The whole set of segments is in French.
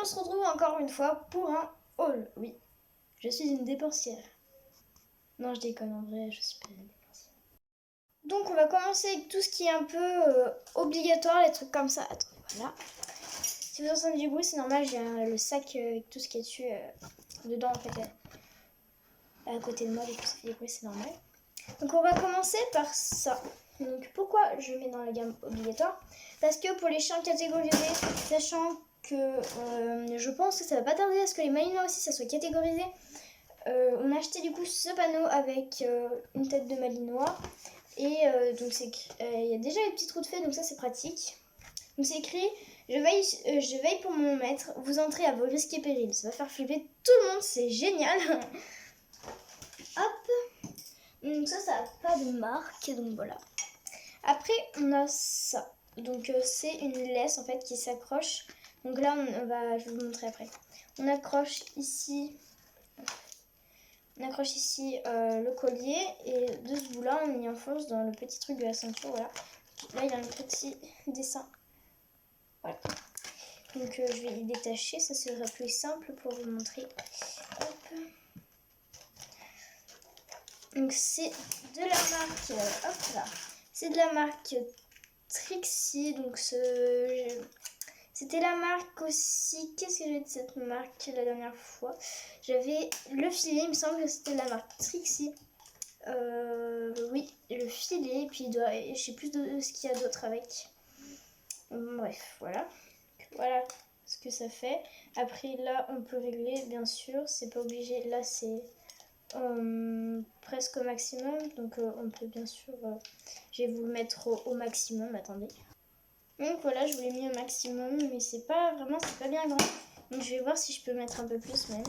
on se retrouve encore une fois pour un haul. Oui, je suis une dépensière. Non, je déconne, en vrai, je suis pas une dépensière. Donc on va commencer avec tout ce qui est un peu obligatoire, les trucs comme ça. Attendez, voilà. Si vous entendez du bruit, c'est normal, j'ai le sac avec tout ce qui est dessus, dedans en fait, à côté de moi, du coup ça fait du bruit, c'est normal. Donc on va commencer par ça. Donc pourquoi je mets dans la gamme obligatoire? Parce que pour les chiens catégorisés, sachant que je pense que ça va pas tarder à ce que les malinois aussi ça soit catégorisé, on a acheté du coup ce panneau avec une tête de malinois. Et donc il y a déjà les petits trous de fée, donc ça c'est pratique. Donc c'est écrit je veille pour mon maître, vous entrez à vos risques et périls. Ça va faire flipper tout le monde, c'est génial. Hop. Donc ça n'a pas de marque, donc voilà. Après on a ça. Donc c'est une laisse en fait qui s'accroche. Donc là je vais vous montrer après. On accroche ici le collier et de ce bout là on y enfonce dans le petit truc de la ceinture, voilà. Là il y a un petit dessin, voilà. Donc je vais y détacher, ça sera plus simple pour vous montrer. Hop. Donc c'est de la marque, hop là, c'est de la marque Trixie, donc c'était la marque aussi. Qu'est-ce que j'ai de cette marque la dernière fois? J'avais le filet, il me semble que c'était la marque Trixie. Oui, le filet, et puis je sais plus de ce qu'il y a d'autre avec. Bref, voilà. Voilà ce que ça fait. Après, là, on peut régler, bien sûr. C'est pas obligé. Là, c'est presque au maximum. Donc, on peut bien sûr... je vais vous le mettre au maximum. Attendez. Donc, voilà, je vous l'ai mis au maximum. Mais c'est pas bien grand. Donc, je vais voir si je peux mettre un peu plus même.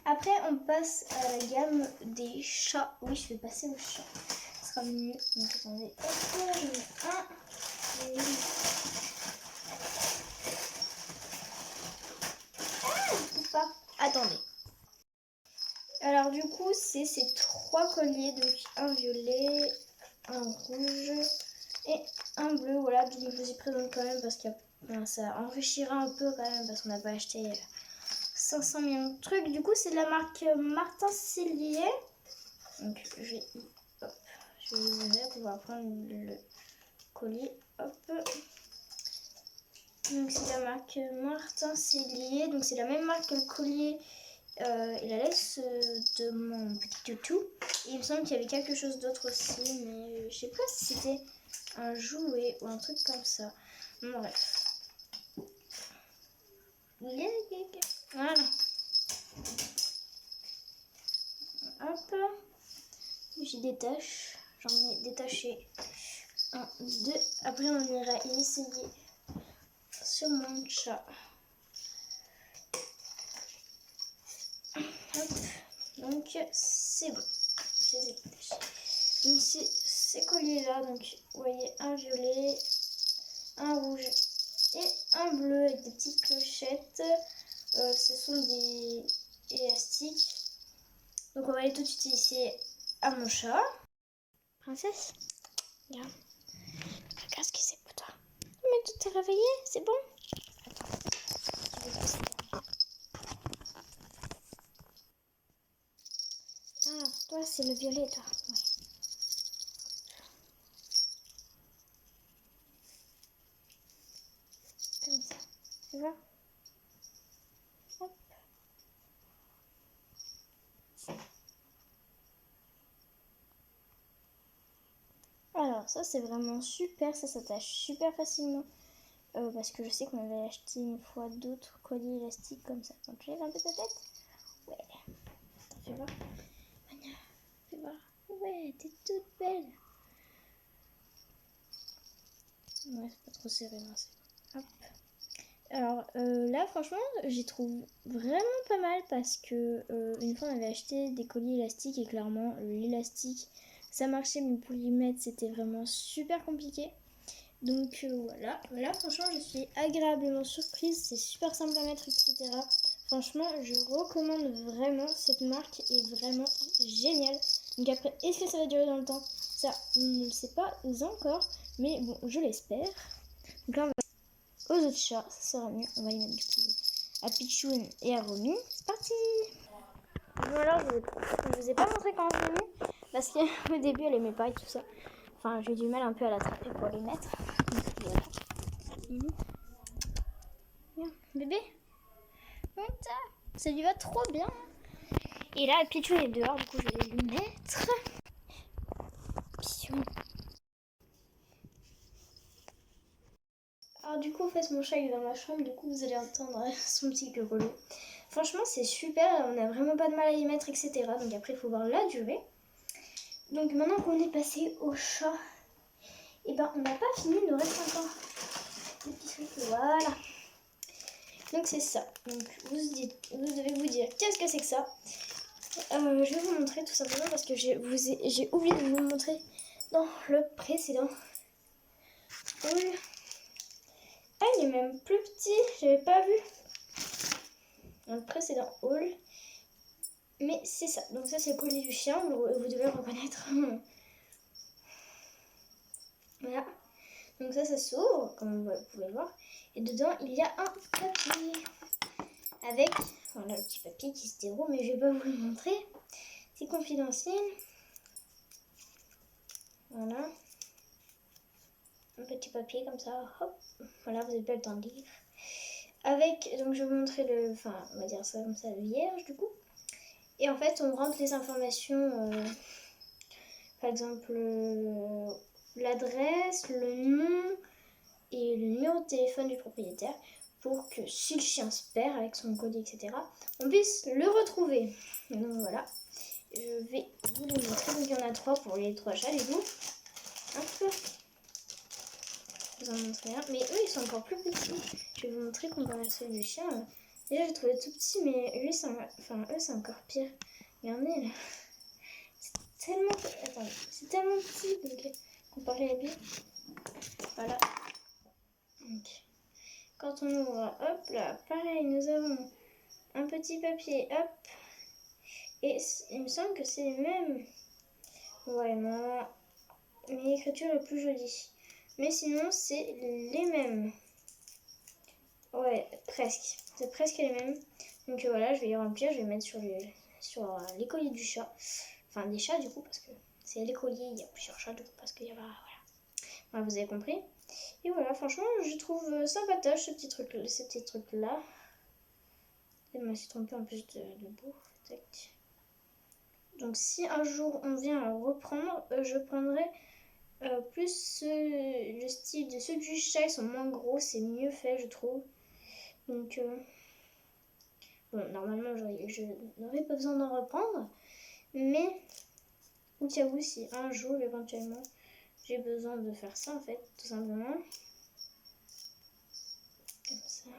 Après, on passe à la gamme des chats. Oui, je vais passer au chat. Ce sera mieux. Donc, attendez. Hop, je mets un. Pas. Attendez. Alors, du coup, c'est ces 3 colliers. Donc, un violet, un rouge et un bleu. Voilà, donc je vous y présente quand même parce que ça enrichira un peu quand même parce qu'on n'a pas acheté 500 millions de trucs. Du coup, c'est de la marque Martin Sellier. Donc, je vais vous ouvrir pour pouvoir prendre le collier. Hop. Donc, c'est la marque Martin Sellier. Donc, c'est la même marque que le collier et la laisse de mon petit toutou. Et il me semble qu'il y avait quelque chose d'autre aussi, mais je sais pas si c'était un jouet ou un truc comme ça. Bon, bref. Voilà. Hop. J'y détache. J'en ai détaché 1, 2. Après, on ira y essayer sur mon chat. Hop. Donc, c'est bon. Je les ai détachés. Donc, c'est ces colliers-là. Donc, vous voyez, un violet, un rouge et un bleu avec des petites clochettes. Ce sont des élastiques. Donc, on va aller tout de suite ici à mon chat. Princesse, regarde. Regarde ce que c'est pour toi. Mais tu t'es réveillée, c'est bon? Attends, ah, toi, c'est le violet, toi. Oui. Comme ça, tu vois? Hop. Alors, ça, c'est vraiment super. Ça s'attache super facilement. Parce que je sais qu'on avait acheté une fois d'autres colliers élastiques comme ça. Attends, tu lèves un peu ta tête? Ouais. Attends, fais voir. Mania, fais voir. Ouais, t'es toute belle. Ouais, c'est pas trop serré, non, c'est bon. Hop. Alors là, franchement, j'y trouve vraiment pas mal parce que une fois on avait acheté des colliers élastiques et clairement l'élastique ça marchait, mais pour l'y mettre c'était vraiment super compliqué. Donc voilà, là franchement je suis agréablement surprise, c'est super simple à mettre, etc. Franchement, je recommande vraiment, cette marque est vraiment géniale. Donc après, est-ce que ça va durer dans le temps? Ça, on ne le sait pas encore, mais bon, je l'espère. Donc là, aux autres chats, ça sera mieux. On va y mettre du coup à Pichoun et à Romy. C'est parti. Bon alors, je vous ai pas montré comment je l'ai mis, parce qu'au début, elle aimait pas et tout ça. Enfin, j'ai du mal un peu à l'attraper pour les mettre. Donc, voilà. Viens, bébé. Monte. Ça lui va trop bien. Et là, Pichoun est dehors, du coup, je vais lui mettre. Pichoun. Alors du coup, en fait, mon chat est dans ma chambre, du coup, vous allez entendre son petit grelot. Franchement, c'est super, on n'a vraiment pas de mal à y mettre, etc. Donc après, il faut voir la durée. Donc maintenant qu'on est passé au chat, et ben on n'a pas fini, il nous reste encore des petits trucs. Voilà. Donc c'est ça. Donc vous devez vous dire, qu'est-ce que c'est que ça? Je vais vous montrer tout simplement parce que j'ai oublié de vous montrer dans le précédent. Ah, il est même plus petit, j'avais pas vu dans le précédent haul. Mais c'est ça. Donc ça, c'est le collier du chien, vous devez le reconnaître. Voilà. Donc ça s'ouvre, comme vous pouvez le voir. Et dedans, il y a un papier. Avec, voilà, le petit papier qui se déroule, mais je vais pas vous le montrer. C'est confidentiel. Voilà. Un petit papier comme ça. Hop. Voilà, vous n'avez pas le temps de lire. Avec, donc je vais vous montrer on va dire ça comme ça, le vierge du coup. Et en fait, on rentre les informations, par exemple, l'adresse, le nom et le numéro de téléphone du propriétaire pour que si le chien se perd avec son colis, etc., on puisse le retrouver. Donc voilà, je vais vous les montrer. Donc il y en a 3 pour les 3 chats, du coup. Hop. Je vous en montrer un. Mais eux, ils sont encore plus petits. Je vais vous montrer comparé à celui du chien. Déjà, j'ai trouvé tout petit, mais lui, eux, c'est encore pire. Regardez, là. C'est tellement petit, donc, comparé à lui. Voilà. Donc, quand on ouvre, hop là, pareil, nous avons un petit papier, hop. Et il me semble que c'est les mêmes. Ouais, mais l'écriture est plus jolie. Mais sinon, c'est les mêmes. Ouais, presque. C'est presque les mêmes. Donc voilà, je vais y remplir, je vais mettre sur les colliers du chat. Enfin, des chats du coup, parce que c'est les colliers, il y a plusieurs chats du coup, parce qu'il y a... Voilà. Voilà, vous avez compris. Et voilà, franchement, je trouve sympatoche ces petits trucs-là. Je me suis trompée en plus de bouffe. Tac. Donc si un jour on vient à reprendre, je prendrai plus le style de ceux du chat, ils sont moins gros, c'est mieux fait je trouve. Donc bon, normalement je n'aurais pas besoin d'en reprendre, mais au cas où si un jour éventuellement j'ai besoin de faire ça en fait, tout simplement. Comme ça.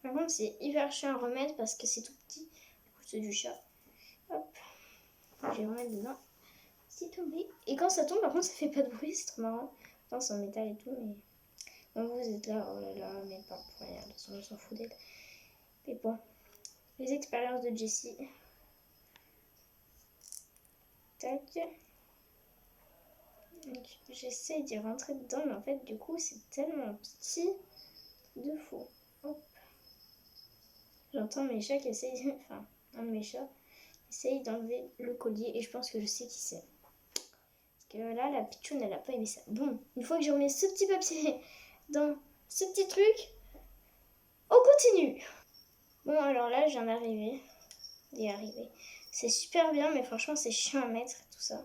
Par contre c'est hyper chiant à remettre parce que c'est tout petit, du coup c'est du chat. Hop, je vais remettre dedans. C'est tombé. Et quand ça tombe, par contre, ça fait pas de bruit, c'est trop marrant. Enfin, c'est en métal et tout, mais. Donc vous êtes là, oh là là, mais pas pour rien, on s'en fout d'elle. Mais bon, les expériences de Jessie. Tac. J'essaie d'y rentrer dedans, mais en fait, du coup, c'est tellement petit de fou. Hop. J'entends mes chats qui essayent, enfin, un de mes chats essaye d'enlever le collier et je pense que je sais qui c'est. Parce que là, la pitchoune, elle a pas aimé ça. Bon, une fois que j'ai remis ce petit papier dans ce petit truc, on continue. Bon, alors là, je viens d'y arriver. C'est super bien, mais franchement, c'est chiant à mettre, tout ça.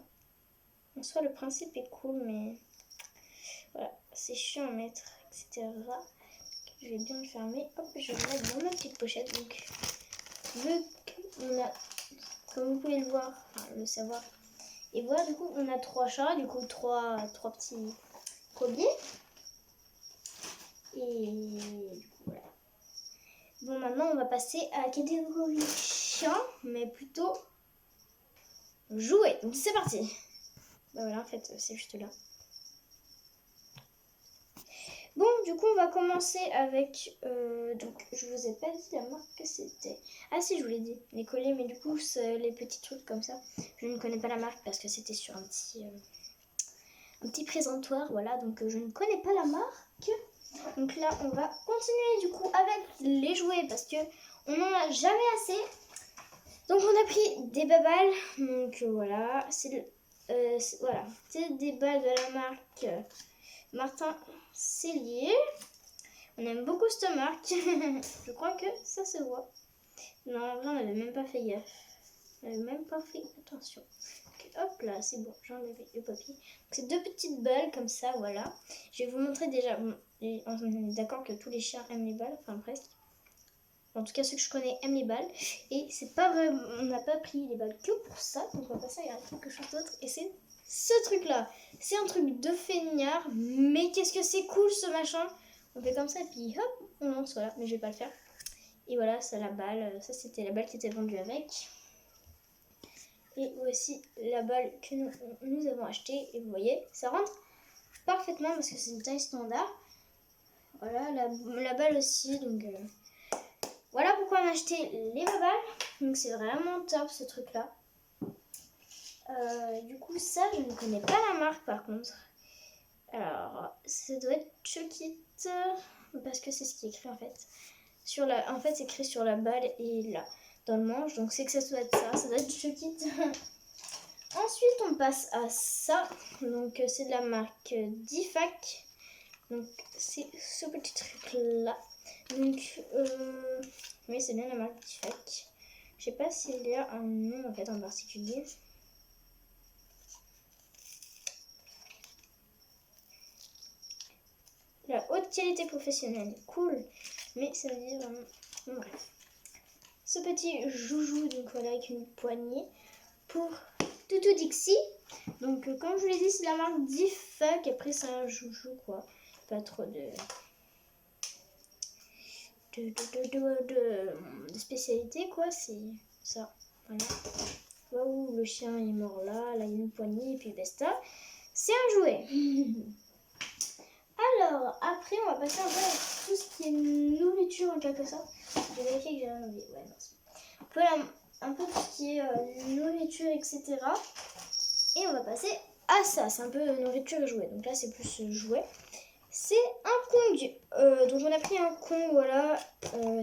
En soi, le principe est cool, mais voilà, c'est chiant à mettre, etc. Je vais bien le fermer. Hop, je vais le mettre dans ma petite pochette. Donc, vu qu'on a, comme vous pouvez le voir, enfin, le savoir, et voilà, du coup, on a 3 chats, du coup, 3 petits colliers. Et du coup, voilà. Bon, maintenant, on va passer à la catégorie chien, mais plutôt jouet. Donc, c'est parti. Bah voilà, en fait, c'est juste là. Bon, du coup, on va commencer avec... donc, je vous ai pas dit la marque que c'était. Ah si, je vous l'ai dit, les colliers, mais du coup, c'est les petits trucs comme ça. Je ne connais pas la marque parce que c'était sur un petit un petit présentoir, voilà, donc je ne connais pas la marque. Donc là, on va continuer du coup avec les jouets parce que on n'en a jamais assez. Donc on a pris des babales, donc voilà, c'est des balles de la marque Martin Cellier. On aime beaucoup cette marque, je crois que ça se voit. Non, en vrai, on n'avait même pas fait gaffe. On n'avait même pas fait attention. Donc, hop là, c'est bon, j'ai enlevé le papier. Donc, c'est 2 petites balles comme ça, voilà. Je vais vous montrer déjà. Bon, on est d'accord que tous les chiens aiment les balles, enfin presque. En tout cas, ceux que je connais aiment les balles. Et c'est pas vrai, on n'a pas pris les balles que pour ça. Donc, on va passer à quelque chose d'autre. Et c'est ce truc-là. C'est un truc de feignard. Mais qu'est-ce que c'est cool ce machin. On fait comme ça et puis hop, on lance, voilà. Mais je vais pas le faire. Et voilà, ça la balle. Ça, c'était la balle qui était vendue avec. Et voici la balle que nous avons achetée. Et vous voyez, ça rentre parfaitement parce que c'est une taille standard. Voilà, la balle aussi. Donc, voilà pourquoi on a acheté les babales. Donc, c'est vraiment top ce truc-là. Du coup, ça, je ne connais pas la marque par contre. Alors, ça doit être Chuckit. Parce que c'est ce qui est écrit en fait. En fait, c'est écrit sur la balle et là, dans le manche. Donc, c'est que ça doit être ça. Ça doit être Chuckit. Ensuite, on passe à ça. Donc, c'est de la marque Difac. Donc, c'est ce petit truc-là. Donc, oui, c'est bien la marque Difac. Je sais pas s'il y a un nom en fait en particulier. La haute qualité professionnelle, cool. Mais ça veut dire vraiment... Bon, bref. Ce petit joujou, donc voilà, avec une poignée pour Toutou Dixie. Donc, comme je vous l'ai dit, c'est la marque Difac. Après, c'est un joujou, quoi. Pas trop de spécialité, quoi. C'est ça. Voilà. Waouh, le chien est mort là. Là, il y a une poignée. Et puis, basta. C'est un jouet. Alors, après, on va passer un peu à tout ce qui est nourriture en quelque sorte. J'ai vérifié que j'ai rien oublié. Ouais, merci. Un peu tout ce qui est nourriture, etc. Et on va passer à ça. C'est un peu nourriture et jouet. Donc là, c'est plus jouet. C'est un Kong. Donc on a pris un Kong, voilà.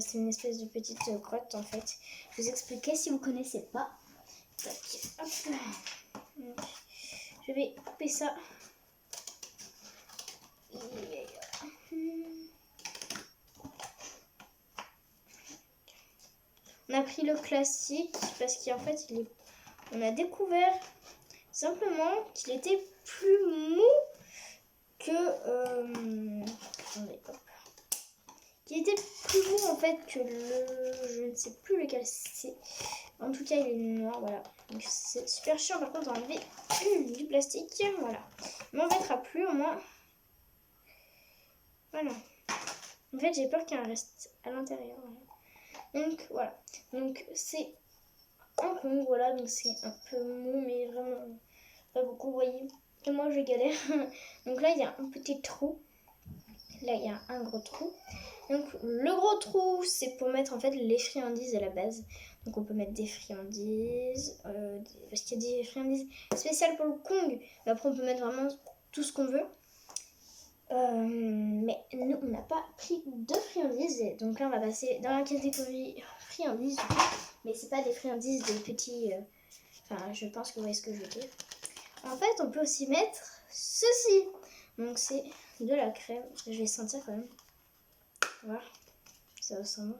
C'est une espèce de petite grotte en fait. Je vais vous expliquer si vous ne connaissez pas. Tac, hop. Donc, je vais couper ça. On a pris le classique parce qu'en fait, on a découvert simplement qu'il était plus mou que... attendez, hop. Qu'il était plus mou en fait que je ne sais plus lequel c'est. En tout cas, il est noir, voilà. Donc c'est super chiant par contre d'enlever du plastique. Voilà. Il m'en mettra plus au moins. Voilà. En fait, j'ai peur qu'il en reste à l'intérieur. Voilà. Donc voilà. Donc c'est un Kong, voilà. Donc c'est un peu mou, mais vraiment pas beaucoup, vous voyez. Et moi, je galère. Donc là, il y a un petit trou. Là, il y a un gros trou. Donc le gros trou, c'est pour mettre en fait les friandises à la base. Donc on peut mettre des friandises, parce qu'il y a des friandises spéciales pour le Kong. Mais après, on peut mettre vraiment tout ce qu'on veut. Mais nous, on n'a pas pris de friandises. Donc là, on va passer dans la catégorie friandises. Mais c'est pas des friandises de petits... Enfin, je pense que vous voyez ce que je veux dire. En fait, on peut aussi mettre ceci. Donc c'est de la crème. Je vais sentir quand même. Voilà. Ça ressemble.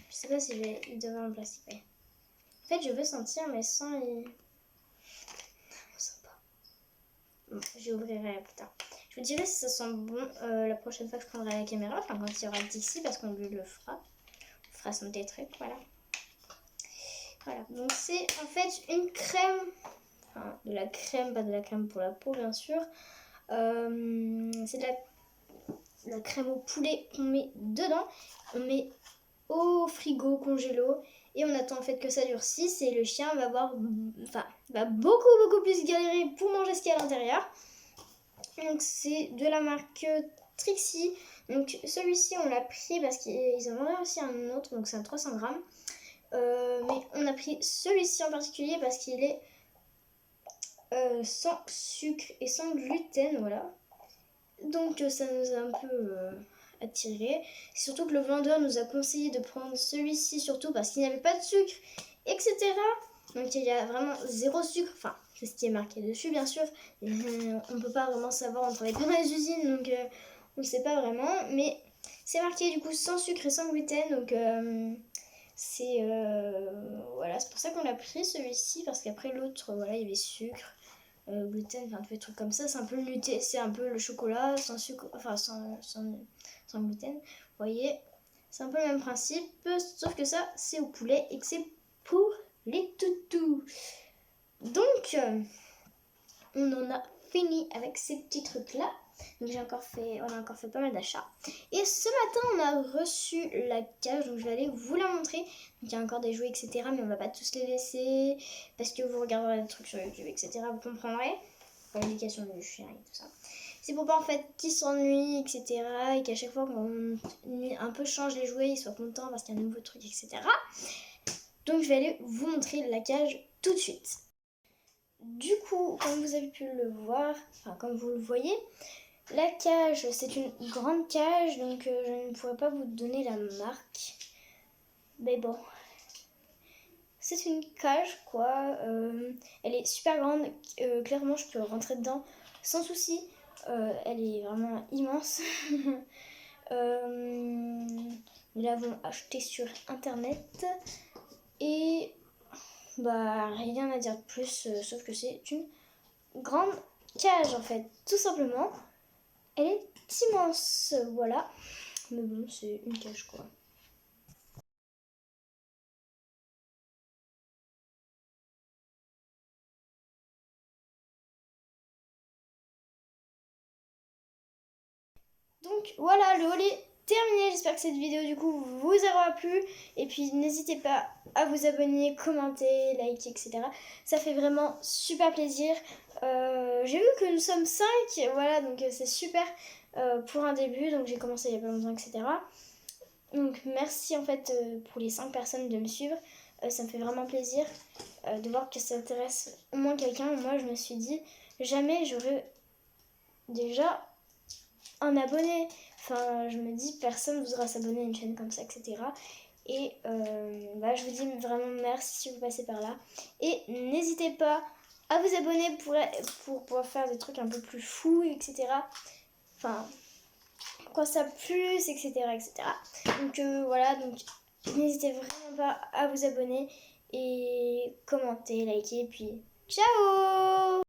Je sais pas si je vais y devoir en plastique. Ouais. En fait, je veux sentir, mais sans y... On sent pas. Bon, j'ouvrirai plus tard. Je vous dirai si ça sent bon la prochaine fois que je prendrai la caméra. Enfin, quand il y aura Dixie, parce qu'on lui le fera. On fera son trucs, voilà. Voilà. Donc, c'est en fait une crème. Enfin, de la crème, pas de la crème pour la peau, bien sûr. C'est de la crème au poulet qu'on met dedans. On met au frigo, congélo. Et on attend en fait que ça durcisse. Et le chien va va beaucoup plus galérer pour manger ce qu'il y a à l'intérieur. Donc c'est de la marque Trixie. Donc celui-ci on l'a pris parce qu'ils en ont aussi un autre. Donc c'est un 300 grammes. Mais on a pris celui-ci en particulier parce qu'il est sans sucre et sans gluten, voilà. Donc ça nous a un peu attiré. Surtout que le vendeur nous a conseillé de prendre celui-ci surtout parce qu'il n'y avait pas de sucre, etc. Donc il y a vraiment zéro sucre. Enfin, c'est ce qui est marqué dessus bien sûr. On ne peut pas vraiment savoir, on travaille pas dans les usines, donc on ne sait pas vraiment. Mais c'est marqué du coup sans sucre et sans gluten. Donc c'est voilà, c'est pour ça qu'on a pris celui-ci parce qu'après l'autre, voilà, il y avait sucre. Gluten, enfin tous les trucs comme ça, c'est un peu le c'est un peu le chocolat sans sucre, enfin sans gluten. Vous voyez, c'est un peu le même principe, sauf que ça c'est au poulet et que c'est pour les toutous. Donc on en a fini avec ces petits trucs là. Donc on a encore fait pas mal d'achats. Et ce matin on a reçu la cage, donc je vais aller vous la montrer. Donc il y a encore des jouets, etc. Mais on va pas tous les laisser parce que vous regarderez des trucs sur YouTube, etc. Vous comprendrez. Pour l'éducation du chien et tout ça. C'est pour pas en fait qu'ils s'ennuient, etc. Et qu'à chaque fois qu'on un peu change les jouets, ils soient contents parce qu'il y a un nouveau truc, etc. Donc je vais aller vous montrer la cage tout de suite. Du coup, comme vous avez pu le voir, enfin comme vous le voyez, la cage, c'est une grande cage, donc je ne pourrais pas vous donner la marque. Mais bon, c'est une cage quoi. Elle est super grande, clairement je peux rentrer dedans sans souci. Elle est vraiment immense. Nous l'avons achetée sur internet et bah rien à dire de plus, sauf que c'est une grande cage en fait, tout simplement. Elle est immense, voilà. Mais bon, c'est une cage quoi. Donc voilà, le haul est terminé. J'espère que cette vidéo du coup vous aura plu. Et puis n'hésitez pas à vous abonner, commenter, liker, etc. Ça fait vraiment super plaisir. J'ai vu que nous sommes 5, voilà, donc c'est super pour un début. Donc j'ai commencé il y a pas longtemps, etc. Donc merci en fait pour les 5 personnes de me suivre. Ça me fait vraiment plaisir de voir que ça intéresse au moins quelqu'un. Moi je me suis dit, jamais j'aurais déjà un abonné. Enfin, je me dis, personne voudra s'abonner à une chaîne comme ça, etc. Et bah, je vous dis vraiment merci si vous passez par là. Et n'hésitez pas à vous abonner pour pouvoir faire des trucs un peu plus fous, etc. Enfin, quand ça plus, etc. etc. Donc voilà, donc n'hésitez vraiment pas à vous abonner et commenter, liker, puis ciao!